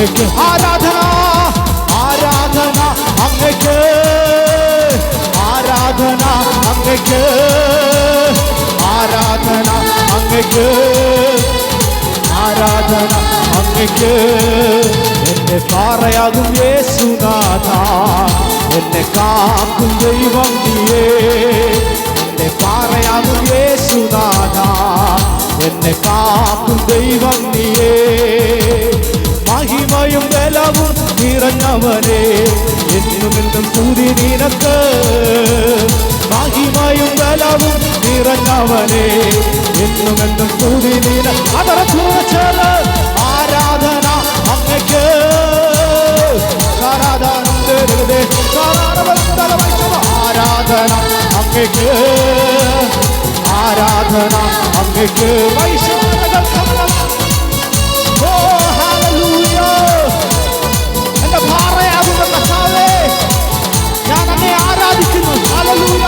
അങ്ങയ്ക്ക് ആരാധന, ആരാധന അങ്ങയ്ക്ക്, ആരാധന അങ്ങയ്ക്ക്, ആരാധന അങ്ങയ്ക്ക്, ആരാധന അങ്ങയ്ക്ക്. എന്നെ പാറയാകും യേശുനാഥ, എന്നെ കാക്കും ദൈവം നീയേ. എന്നെ പാറയാകും യേശുനാഥ, എന്നെ കാക്കും ദൈവം നീയേ. മഹിമയും ബലവും നിറഞ്ഞവനെ, എന്നുമെന്നും സ്തുതി നിനക്ക്. മഹിമയും ബലവും നിറഞ്ഞവനെ, എന്നുമെന്നും സ്തുതി നിനക്ക്. അതറച്ചുറച്ചത് ആരാധന അങ്ങയ്ക്ക്, ആരാധന ആരാധന അങ്ങയ്ക്ക്, ആരാധന അങ്ങയ്ക്ക്. എന്റെ പാറയാകുന്ന കർത്താവേ, ഞാൻ അങ്ങേ ആരാധിക്കുന്നു. ഹല്ലേലൂയ.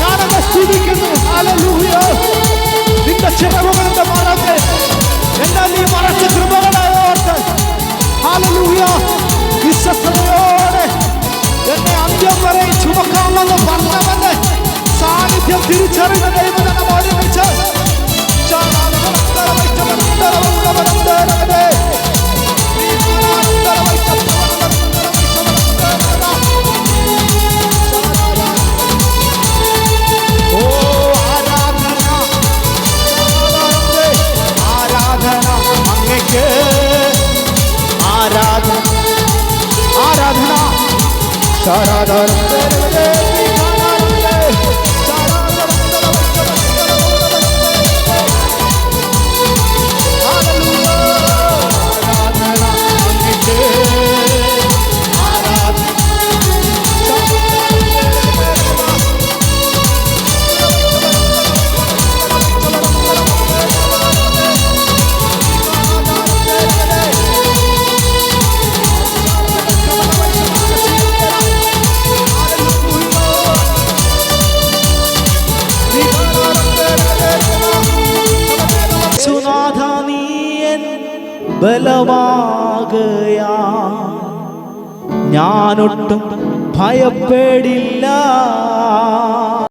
ഞാൻ അങ്ങേ സ്തുതിക്കുന്നു. ഹല്ലേലൂയ. നിന്റെ ചിറകുകളുടെ മറക്ക് എന്നാൽ നീ മറച്ച കൃപകളെ ഓർത്ത് ഹല്ലേലൂയ വിശ്വസ്തയോടെ എന്നെ അന്ത്യം വരെ ചുമക്കാമെന്ന് പറഞ്ഞവന്റെ സാന്നിധ്യം തിരിച്ചറിയുന്ന ദൈവജനം ഒരുമിച്ച് ബലമാകയാ ഞാനൊട്ടും ഭയപ്പെടില്ല.